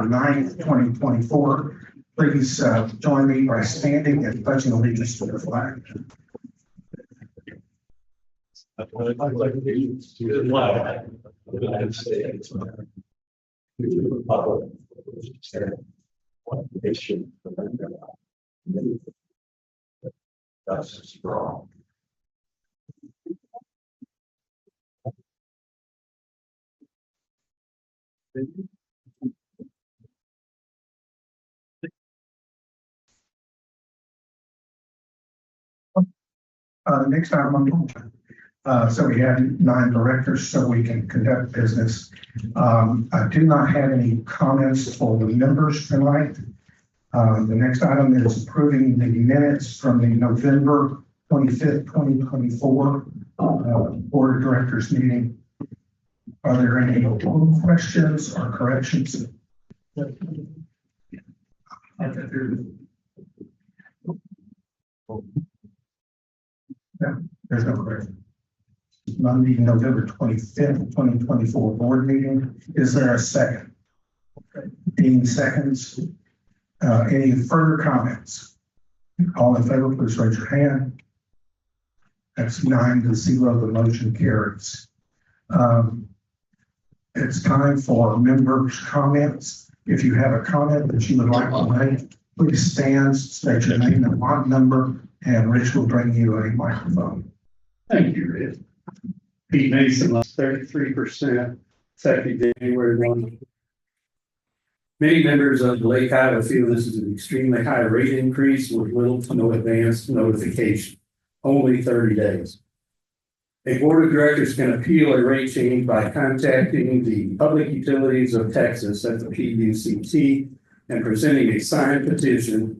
November 9th, 2024. Please join me by standing and pledging allegiance to the flag. I pledge allegiance to the flag of the United States, to the republic which stands one nation under God, justice for all. Next item on the agenda. So we have 9 directors, so we can conduct business. I do not have any comments for the members tonight. The next item is approving the minutes from the November 25th, 2024 Board of Directors meeting. Are there any questions or corrections? No, there's no correction. Monday, November 25th, 2024 board meeting. Is there a second? 15 seconds. Any further comments? All in favor, please raise your hand. That's 9-0. The motion carries. It's time for members' comments. If you have a comment that you would like to make, please stand, state your name and lot number, and Rich will bring you a microphone. Thank you, Rich. Pete Mason lost 33%, effective January 1. Many members of the Lake Kiowa feel this is an extremely high rate increase with little to no advance notification, only 30 days. A board of directors can appeal a rate change by contacting the Public Utilities of Texas at the PUCT and presenting a signed petition,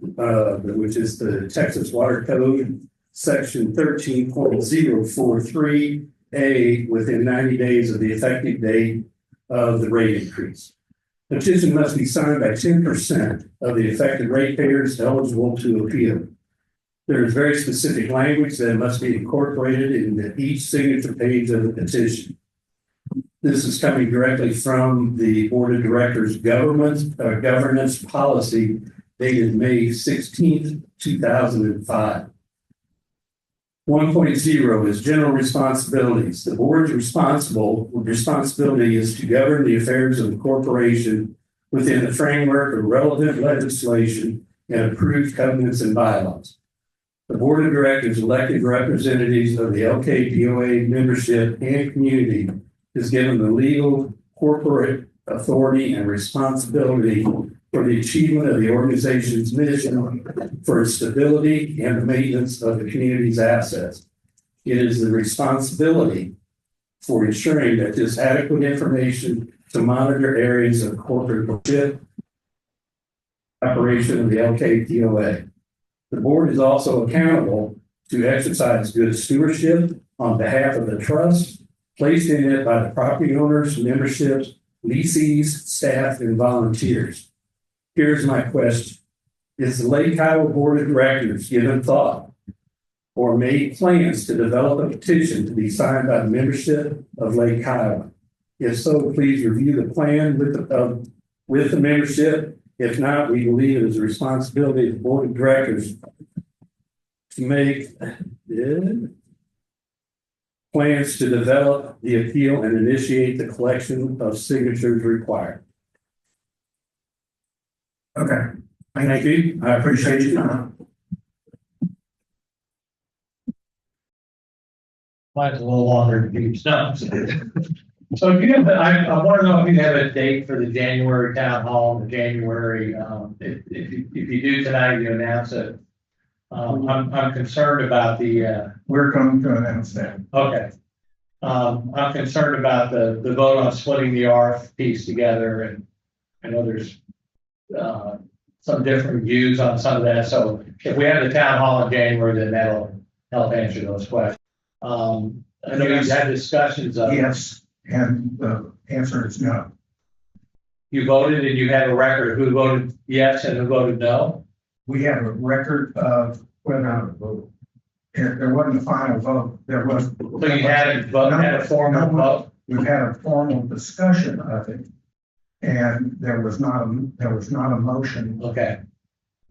which is the Texas Water Code, section 13.043A, within 90 days of the effective date of the rate increase. The petition must be signed by 10% of the affected ratepayers eligible to appeal. There is very specific language that must be incorporated in each signature page of the petition. This is coming directly from the Board of Directors governance policy dated May 16th, 2005. 1.0 is general responsibilities. The board's responsibility is to govern the affairs of the corporation within the framework of relevant legislation and approved covenants and bylaws. The board of directors elected representatives of the LKDOA membership and community is given the legal, corporate authority and responsibility for the achievement of the organization's mission for stability and the maintenance of the community's assets. It is the responsibility for ensuring that there's adequate information to monitor areas of corporate operation of the LKDOA. The board is also accountable to exercise good stewardship on behalf of the trust placed in it by the property owners, memberships, leasees, staff, and volunteers. Here's my question. Is the Lake Kiowa Board of Directors given thought or made plans to develop a petition to be signed by the membership of Lake Kiowa? If so, please review the plan with the membership. If not, we believe it is the responsibility of the Board of Directors to make plans to develop the appeal and initiate the collection of signatures required. Okay. Thank you. I appreciate you. Mine's a little longer than you. No. So if you have, I want to know if you have a date for the January town hall, the January, if you do tonight, you announce it. I'm concerned about the, We're going to announce that. okay. I'm concerned about the vote on splitting the ARF piece together, and I know there's some different views on some of that. So if we have the town hall in January, then that'll help answer those questions. I know you've had discussions of. Yes, and the answer is no. You voted and you had a record of who voted yes and who voted no? We have a record of whether or not vote. There wasn't a final vote. There was. So you had a formal vote? We've had a formal discussion of it. And there was not a motion. Okay.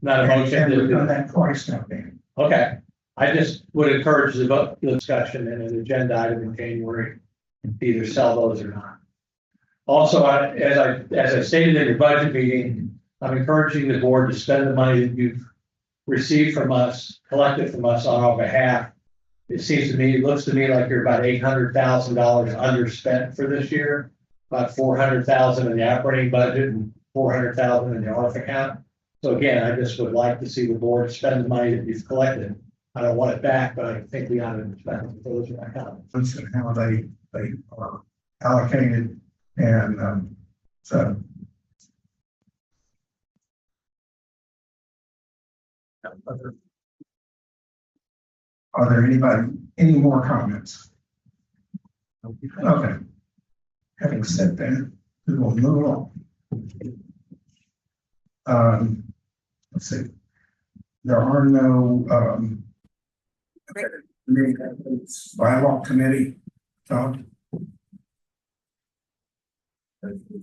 Not a motion And we've done to, that twice now, Dan. okay. I just would encourage the vote, the discussion in an agenda item in January, to either sell those or not. Also, as I stated in your budget meeting, I'm encouraging the board to spend the money that you've received from us, collected from us on our behalf. It seems to me, it looks to me like you're about $800,000 underspent for this year, about 400,000 in the operating budget and 400,000 in the ARF account. So again, I just would like to see the board spend the money that you've collected. I don't want it back, but I think we ought to spend it for those accounts. Let's see how they are allocated. And so. Are there any more comments? Okay. Having said that, we will move on. Let's see. There are no bylaw committee. Tom?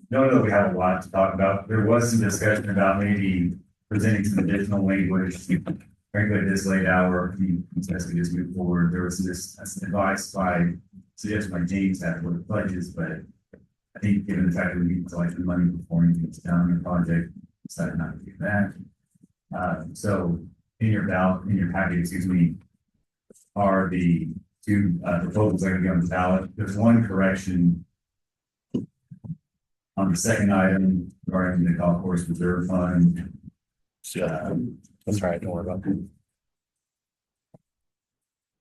No, we have a lot to talk about. There was some discussion about maybe presenting some additional language. Frankly, this late hour, we just move forward. There was this advice suggested by James that with pledges, but I think given the fact that we need to collect the money before anything's done on the project, decided not to do that. So in your packet, excuse me, are the two proposals that are going to be on the ballot. There's one correction on the second item regarding the golf course reserve fund. That's right, don't worry about it.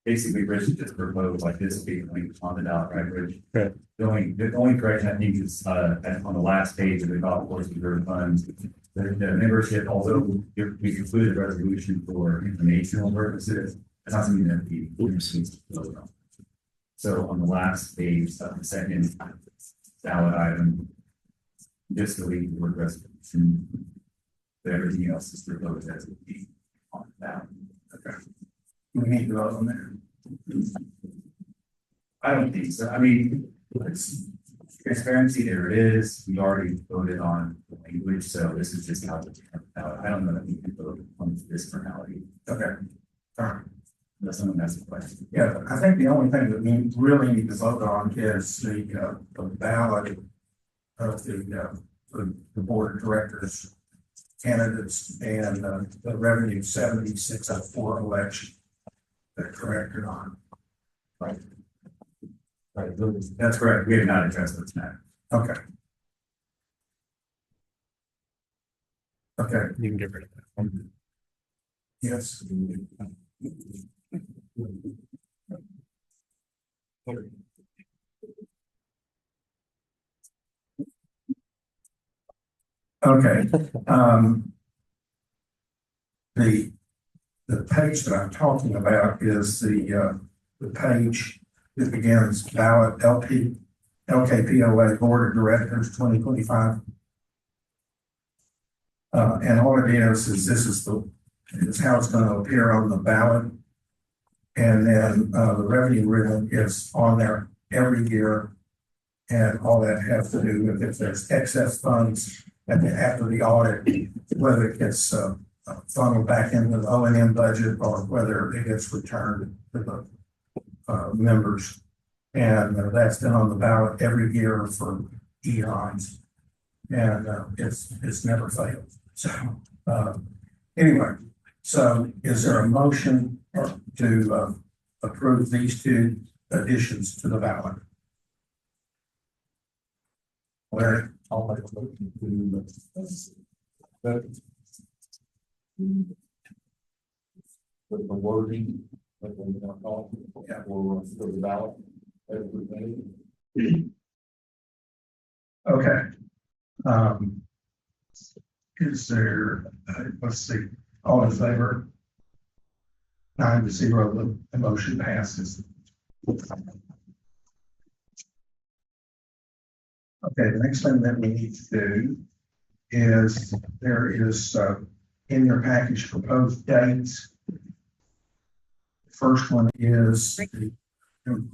Basically, Rich just proposed like this being linked on the ballot, right, Rich? Right. The only correction I think is on the last page of the golf course reserve funds. The membership, although we concluded a resolution for informational purposes, it's not something that the needs to vote on. So on the last page of the second ballot item, just delete the word resolution. But everything else is proposed as it be on the ballot. Okay. We need to vote on that. I don't think so. I mean, it's transparency, there it is. We already voted on the language, so this is just how it's out. I don't know that we can vote on this formality. Okay. All right. Unless someone has a question. Yeah, I think the only thing that we really need to vote on is the ballot of the board of directors candidates and the revenue 7604 election. That correct or not? Right. Right. That's correct. We have not addressed this matter. Okay. Okay. You can get rid of that. Yes. Okay. The page that I'm talking about is the page that begins ballot LKPOA Board of Directors 2025. And all it is this is how it's going to appear on the ballot. And then the revenue ribbon is on there every year. And all that has to do with if there's excess funds after the audit, whether it gets funneled back into the O&M budget or whether it gets returned to the members. And that's been on the ballot every year for eons. And it's never failed. So anyway, so is there a motion to approve these two additions to the ballot? Larry? I'll make a motion to with the wording, like we're going to call it, yeah, we'll go to the ballot. Okay. Is there, let's see, all in favor? 9-0, the motion passes. Okay, the next thing that we need to do is there is in your package proposed dates. The first one is in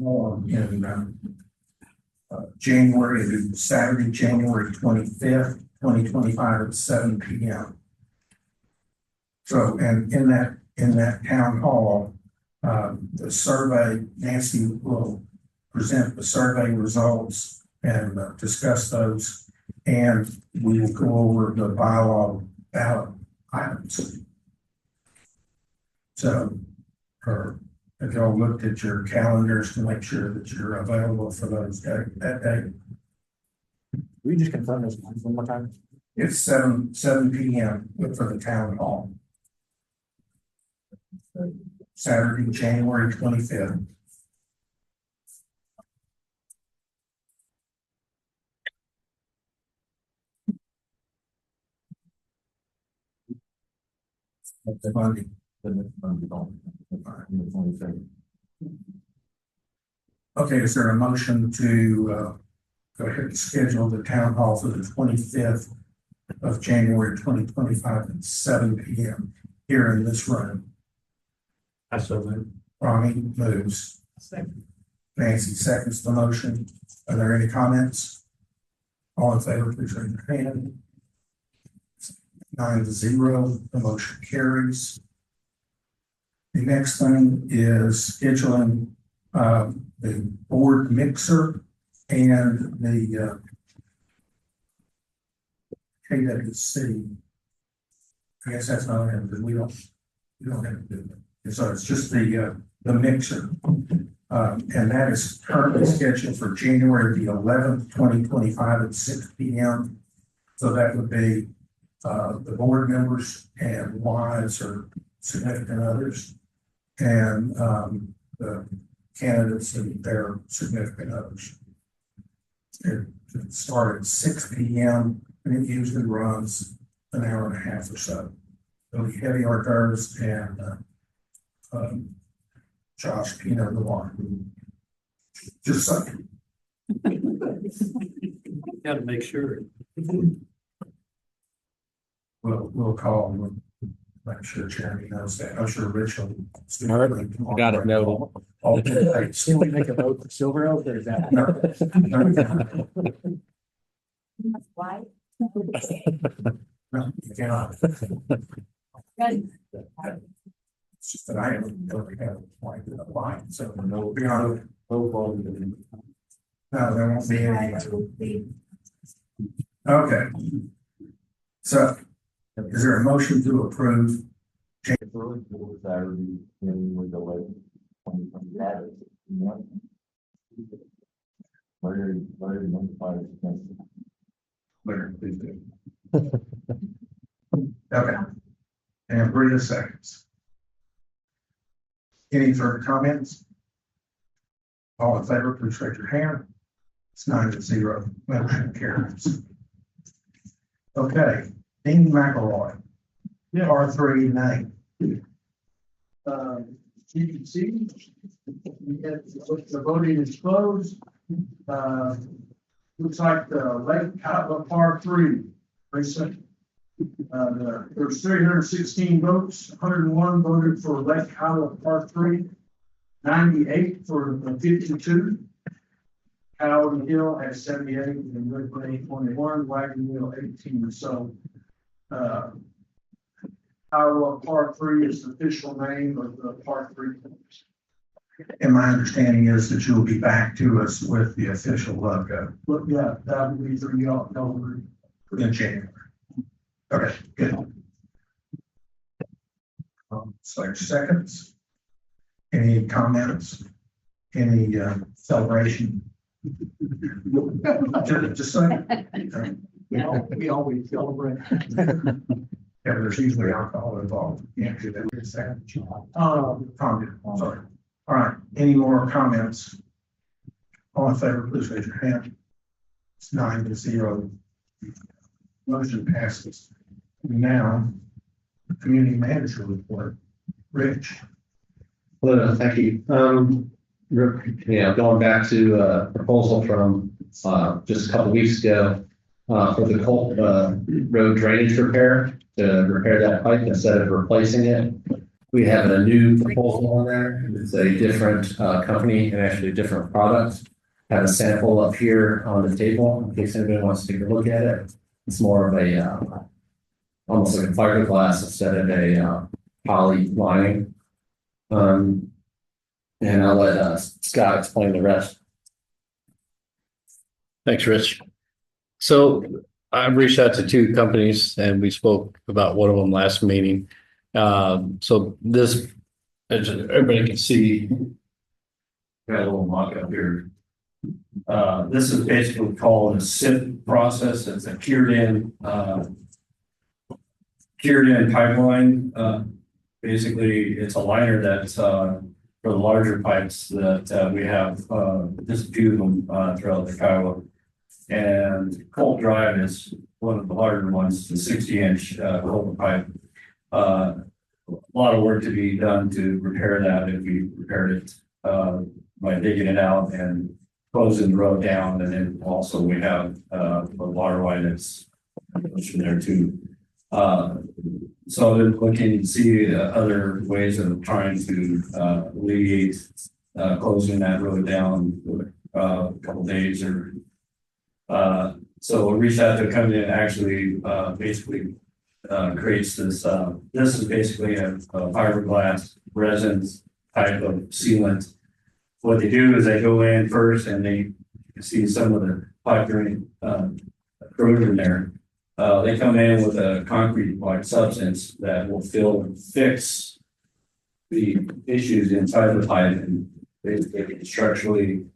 Saturday, January 25th, 2025 at 7 p.m. So, and in that town hall, the survey, Nancy will present the survey results and discuss those. And we will go over the bylaw ballot items. So, if y'all looked at your calendars to make sure that you're available for those that day. We just confirm this one more time. It's 7 p.m. for the town hall. Saturday, January 25th. That's Monday. Okay, is there a motion to go ahead and schedule the town hall for the 25th of January 2025 at 7 p.m. here in this room? I so moved. Ronnie moves. Nancy seconds the motion. Are there any comments? All in favor, please raise your hand. 9-0, the motion carries. The next thing is scheduling the board mixer and the KWC. I guess that's not him, because we don't have to do it. So it's just the mixer. And that is currently scheduled for January the 11th, 2025 at 6 p.m. So that would be the board members and wives or significant others, and the candidates and their significant others. It starts at 6 p.m. and it usually runs an hour and a half or so. It'll be heavy hors d'oeuvres and Josh Pinot Noir. Just saying. Got to make sure. We'll call and make sure Jeremy knows that. I'm sure Rich will. All right. Got it noted. All the Can we make a vote for Silver Oak or is that? Why? No, you cannot. Good. It's just that I haven't ever had a point in a line, so no, no, there won't be any. Okay. So, is there a motion to approve? Saturday, with the way. Larry, please do. Okay. And Rita seconds. Any further comments? All in favor, please raise your hand. It's 9-0. Motion carries. Okay, Dean McElroy. Yeah. R3 name. You can see, the voting is closed. Looks like the Lake Kiowa Par 3 precinct. There's 316 votes, 101 voted for Lake Kiowa Par 3, 98 for the 52. Howard Hill has 78 and Woodbury 21, Wagon Wheel 18. So, Kiowa Par 3 is the official name of the Par 3. And my understanding is that you'll be back to us with the official logo Look, yeah, that would be for y'all, in January. Okay, good. So seconds. Any comments? Any celebration? Just saying. We always celebrate. Yeah, there's usually alcohol involved. Yeah, do that in a second. Tom did, sorry. All right, any more comments? All in favor, please raise your hand. It's 9-0. Motion passes. Now, the community manager report. Rich. Hello, thank you. Going back to a proposal from just a couple weeks ago for the Colt Road drainage repair, to repair that pipe instead of replacing it. We have a new proposal on there. It's a different company and actually a different product. have a sample up here on the table in case anybody wants to take a look at it. It's more of a, almost like a fiberglass instead of a, poly lining. And I'll let, Scott explain the rest. Thanks, Rich. So I've reached out to two companies and we spoke about one of them last meeting. So this, as everybody can see, Got a little mock up here. This is basically called a SIP process. It's a cured in pipeline. Basically, it's a liner that's for the larger pipes that we have just a few of them throughout the Kiowa. And Colt Drive is one of the larger ones, the 60-inch Colt pipe. A lot of work to be done to repair that if we repaired it by digging it out and closing the road down. And then also we have the water line that's in there too. So they're looking to see other ways of trying to alleviate closing that road down a couple days or so we reached out to a company that actually basically creates this. This is basically a fiberglass resin type of sealant. What they do is they go in first and they see some of the pipe drain corrosion there. They come in with a concrete-like substance that will fill and fix the issues inside the pipe and basically structurally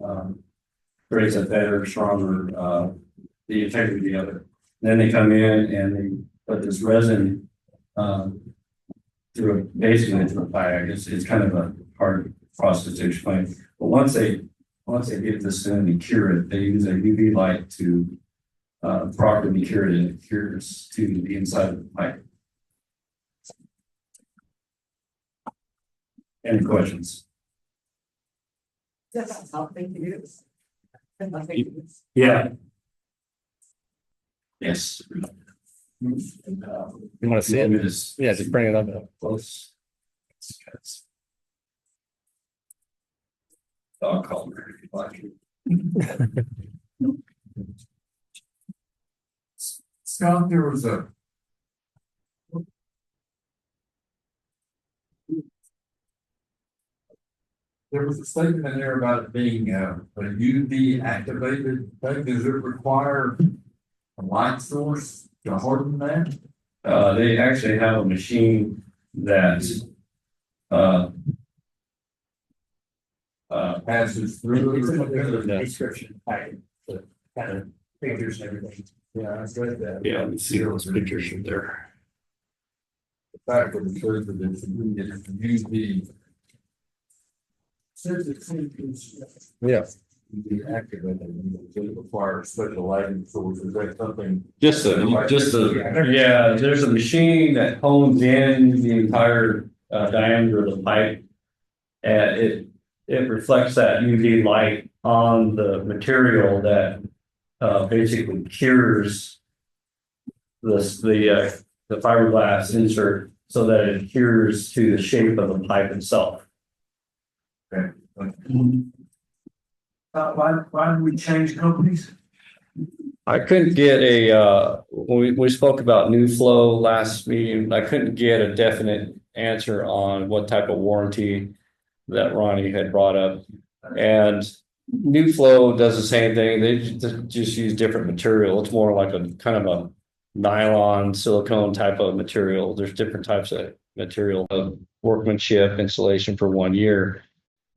creates a better, stronger the integrity of it. Then they come in and they put this resin through basically through a bag. It's kind of a hard process to explain. But once they get this in and cure it, they use a UV light to properly cure it, and it cures to the inside of the pipe. Any questions? That's how big it is. Yeah. Yes. you want to see it? Yeah, just bring it up. Close. Dog collar, if you like. Scott, there was a statement in there about it being a UV activated thing. Does it require a light source to harden that? They actually have a machine that Passes through. It's in the description packet, the kind of figures and everything. Yeah, I read that. Yeah, let me see those pictures in there. The fact that it shows that it's UV. Says it's Yeah. UV activated, it requires special lighting source. Is that something? Yeah, there's a machine that hones in the entire diameter of the pipe. And it reflects that UV light on the material that basically cures the fiberglass insert so that it cures to the shape of the pipe itself. Okay. Why did we change companies? I couldn't get when we spoke about New Flow last meeting, I couldn't get a definite answer on what type of warranty that Ronnie had brought up. And New Flow does the same thing. They just use different material. It's more like a kind of a nylon, silicone type of material. There's different types of material of workmanship, installation for 1 year.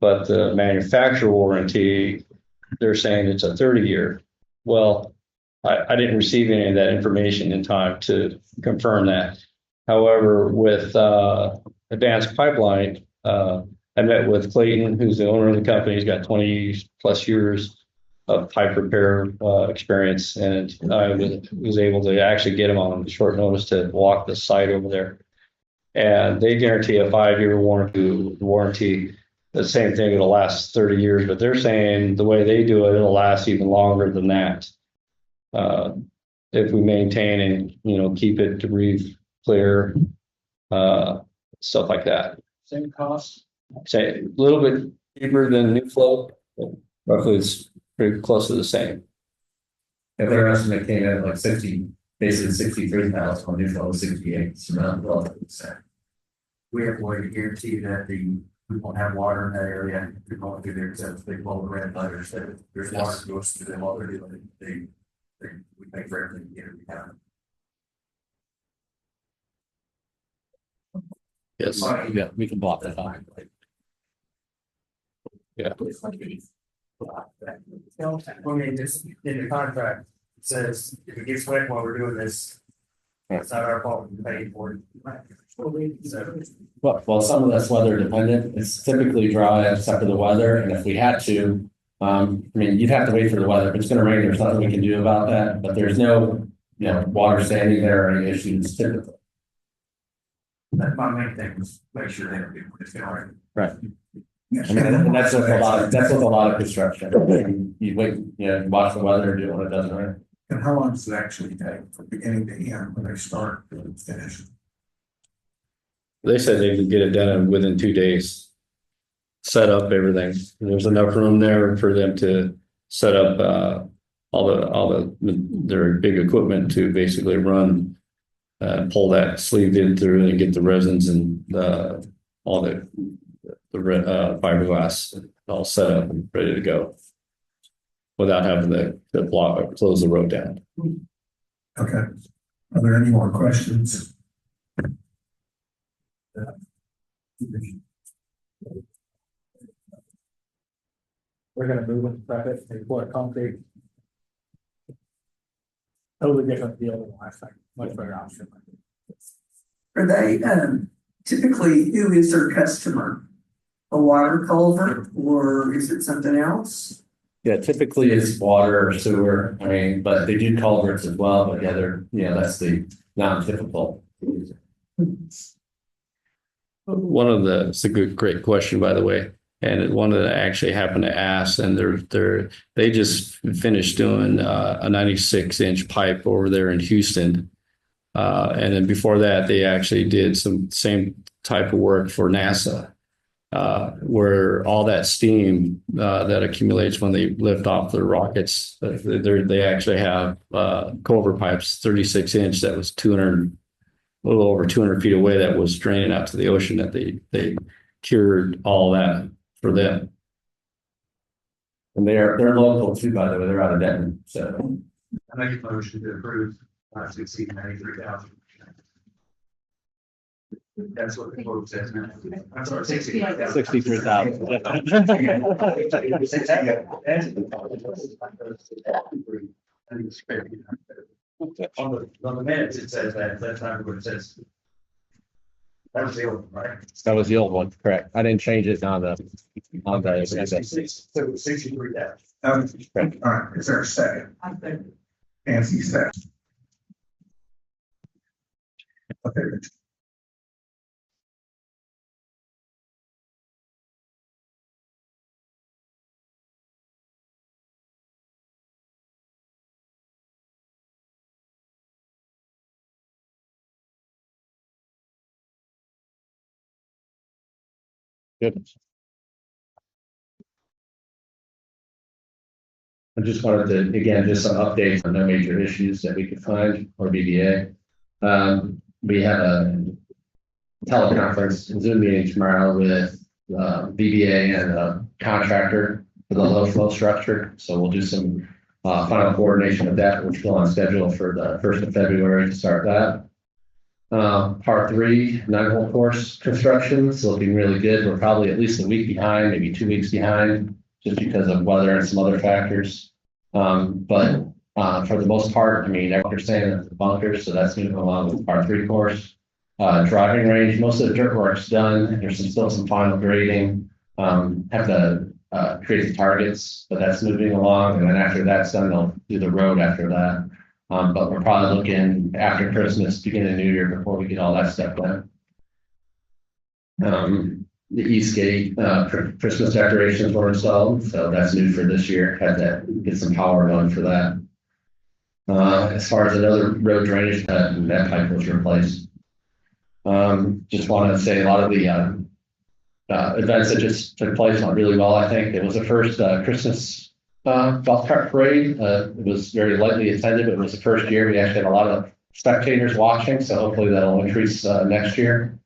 But the manufacturer warranty, they're saying it's a 30-year. Well, I didn't receive any of that information in time to confirm that. However, with Advanced Pipeline, I met with Clayton, who's the owner of the company. He's got 20 plus years of pipe repair experience, and I was able to actually get him on short notice to walk the site over there. And they guarantee a 5-year warranty. The same thing, it'll last 30 years, but they're saying the way they do it, it'll last even longer than that. If we maintain and, keep it debris clear, stuff like that. Same cost. Say a little bit cheaper than New Flow, roughly it's pretty close to the same. If their estimate came in at like 60, basically 63,000, on neutral was 68, so not relatively the same. We have a way to guarantee that we won't have water in that area. We're going through there, except big bold red letters that there's water goes to them while they're doing it. We pay for everything to get it done. Yes. Yeah, we can block that out. When they just, in the contract, it says if it gets wet while we're doing this, it's not our fault, we pay for it. So, Well, some of that's weather dependent. It's typically dry except for the weather, and if we had to, I mean, you'd have to wait for the weather. If it's gonna rain, there's nothing we can do about that, but there's no, water standing there or any issues typically. that's my main thing, was make sure they don't do it's gonna rain. Right. I mean, and that's with a lot of construction. You wait, you watch the weather and do it when it doesn't rain. And how long does it actually take from beginning to end when they start to finish? They said they could get it done within 2 days. Set up everything. There's enough room there for them to set up all their big equipment to basically run, pull that sleeve in through and get the resins and all the fiberglass all set up and ready to go without having to block or close the road down. Okay. Are there any more questions? We're gonna move into prep it, they pour concrete. Totally different deal than last time, much better option. Are they, typically, who is their customer? A water culvert, or is it something else? Yeah, typically it's water or sewer. I mean, but they do culverts as well, but that's the non-typical. It's a great question, by the way. And one that I actually happened to ask, and they just finished doing a 96-inch pipe over there in Houston. And then before that, they actually did some same type of work for NASA, where all that steam that accumulates when they lift off their rockets, they actually have culvert pipes 36-inch that was a little over 200 feet away that was draining out to the ocean that they cured all that for them. And they're local too, by the way. They're out of Denton, so. I make a motion to approve, 93,000. That's what the quote says now. I'm sorry, 63,000. 63,000. On the minutes, it says that's not what it says. That was the old one, right? That was the old one, correct. I didn't change it on the. 66, so 63,000. All right, is there a second? Nancy said. Okay, Rich. Good. I just wanted to, again, just some updates on no major issues that we could find or BDA. We had a teleconference Zoom meeting tomorrow with BDA and a contractor for the low flow structure. So we'll do some final coordination of that, which will on schedule for the 1st of February to start that. Part 3, 9-hole course construction is looking really good. We're probably at least a week behind, maybe 2 weeks behind, just because of weather and some other factors. But for the most part, I mean, everyone's saying it's the bunkers, so that's moving along with part 3 course. Driving range, most of the dirt work's done. There's still some final grading. Have to create the targets, but that's moving along. And then after that's done, they'll do the road after that. But we're probably looking after Christmas, beginning of New Year, before we get all that stuff done. The East Gate Christmas decorations were installed, so that's new for this year. Had to get some power going for that. As far as another road drainage, that pipe was replaced. Just want to say a lot of the events that just took place went really well. I think it was the first Christmas Golf cart parade, it was very lightly attended. It was the first year. We actually had a lot of spectators watching, so hopefully that'll increase, next year.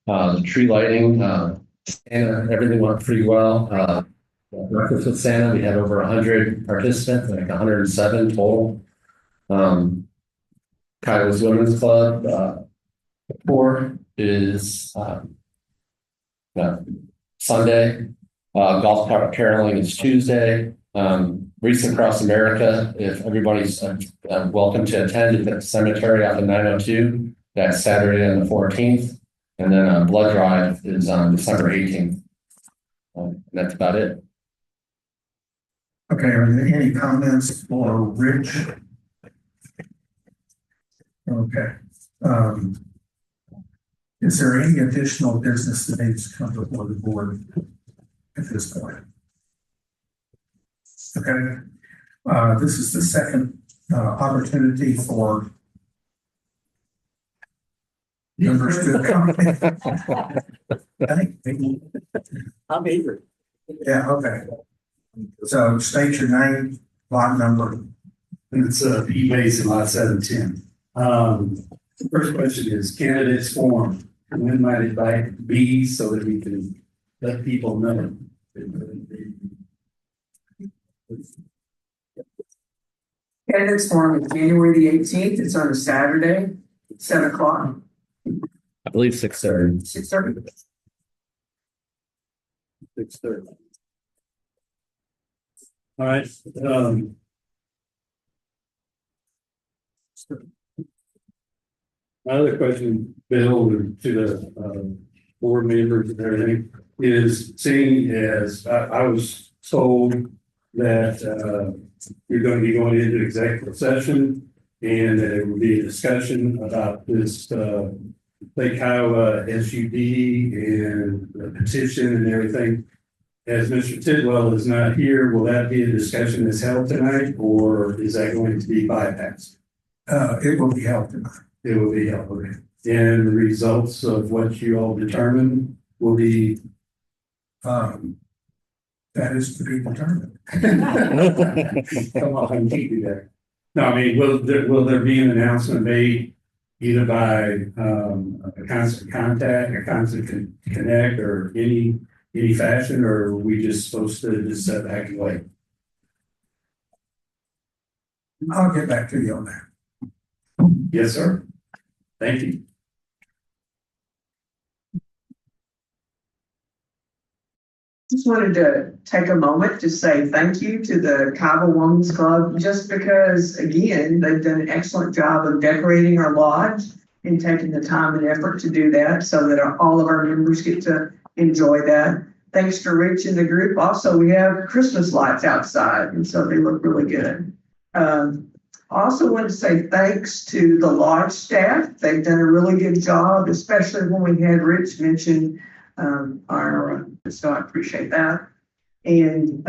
The tree lighting, and everything went pretty well. Breakfast with Santa, we had over 100 participants, like 107 total. Kiowa's Women's Club, tour is, Sunday. Golf cart caroling is Tuesday. Wreaths Across America, if everybody's welcome to attend at the cemetery out in 902, that's Saturday on the 14th. And then blood drive is on December 18th. That's about it. Okay, are there any comments for Rich? Okay. Is there any additional business that needs to come before the board at this point? Okay. This is the second opportunity for members to comment. I'm eager. Yeah, okay. So state your name, lot number. It's Pete Mason, lot 710. The first question is candidates forum. When might it be so that we can let people know? Candidates forum is January the 18th. It's on a Saturday, 7 o'clock, I believe 6:30. 6:30. 6:30. All right. My other question, Bill, to the board members and everything, is seeing as I was told that you're going to be going into executive session and that it will be a discussion about this Lake Kiowa SUD and the petition and everything. As Mr. Tidwell is not here, will that be a discussion that's held tonight, or is that going to be bypassed? It will be held tonight. It will be held, okay. And the results of what you all determine will be. That is to be determined. Come on, keep you there. No, I mean, will there be an announcement made either by a constant contact, a constant connect, or any fashion, or are we just supposed to just sit back and wait? I'll get back to you on that. Yes, sir. Thank you. Just wanted to take a moment to say thank you to the Kiowa Women's Club, just because, again, they've done an excellent job of decorating our lodge and taking the time and effort to do that so that all of our members get to enjoy that. Thanks to Rich and the group. Also, we have Christmas lights outside, and so they look really good. I also want to say thanks to the lodge staff. They've done a really good job, especially when we had Rich mention so I appreciate that. And,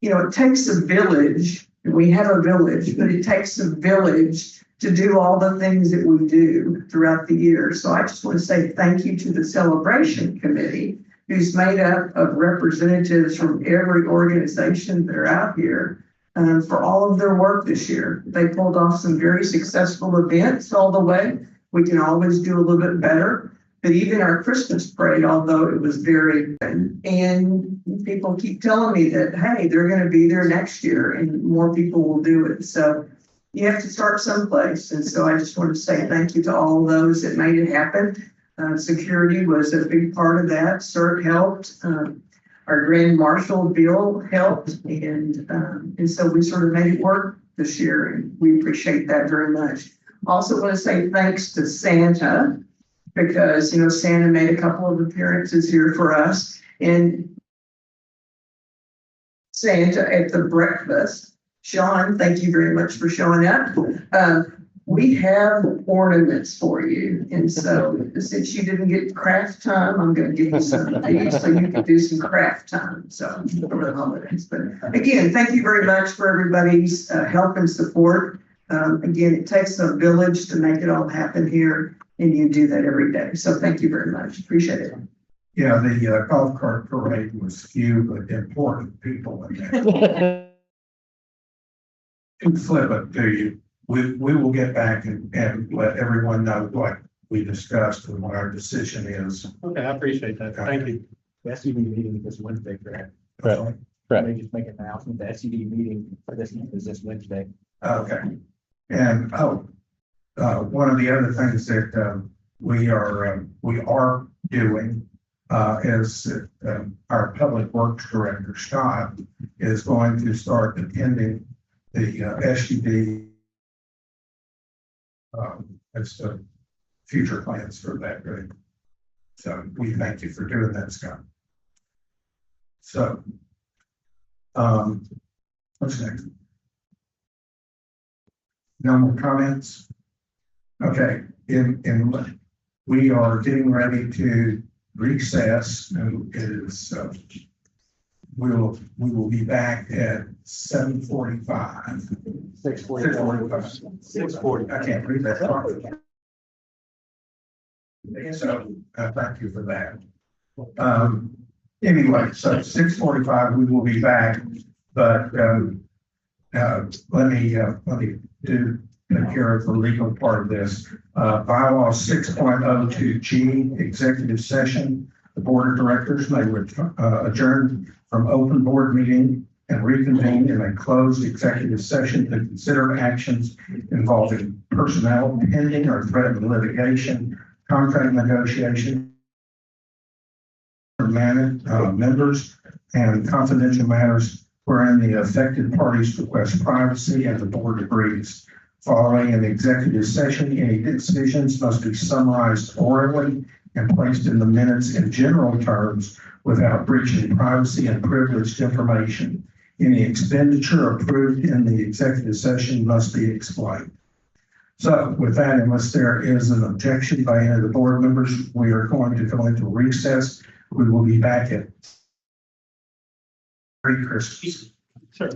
it takes a village, and we have a village, but it takes a village to do all the things that we do throughout the year. So I just want to say thank you to the celebration committee, who's made up of representatives from every organization that are out here, for all of their work this year. They pulled off some very successful events all the way. We can always do a little bit better. But even our Christmas parade, although it was very good, and people keep telling me that, hey, they're going to be there next year and more people will do it. So you have to start someplace. And so I just want to say thank you to all those that made it happen. Security was a big part of that. CERT helped. Our Grand Marshal Bill helped. And so we sort of made it work this year. And we appreciate that very much. Also want to say thanks to Santa, because, Santa made a couple of appearances here for us. And Santa at the breakfast. Sean, thank you very much for showing up. We have ornaments for you. And so since you didn't get craft time, I'm going to give you some of these so you can do some craft time. So over the holidays. But again, thank you very much for everybody's help and support. Again, it takes a village to make it all happen here. And you do that every day. So thank you very much. Appreciate it. Yeah, the golf cart parade was few but important people in there. To flip it to you, we will get back and let everyone know what we discussed and what our decision is. Okay, I appreciate that. Thank you. The SUD meeting this Wednesday, correct? Correct. Let me just make an announcement. The SUD meeting for this month is this Wednesday. Okay. And, one of the other things that, we are doing, is that, our public works director, Scott, is going to start attending the, SUD. As the future plans for that, right? So we thank you for doing that, Scott. So, what's next? No more comments? Okay, we are getting ready to recess, and it is, we will be back at 7:45. 6:45. 6:40. I can't read that far. So, thank you for that. Anyway, so 6:45, we will be back, but, let me take care of the legal part of this. Bylaw 6.02G, executive session. The board of directors may adjourn from open board meeting and reconvene in a closed executive session to consider actions involving personnel, pending or threatened litigation, contract negotiation, members, and confidential matters wherein the affected parties request privacy and the board agrees. Following an executive session, any decisions must be summarized orally and placed in the minutes in general terms without breaching privacy and privileged information. Any expenditure approved in the executive session must be explained. So with that, unless there is an objection by any of the board members, we are going to go into recess. We will be back at Merry Christmas. Sure.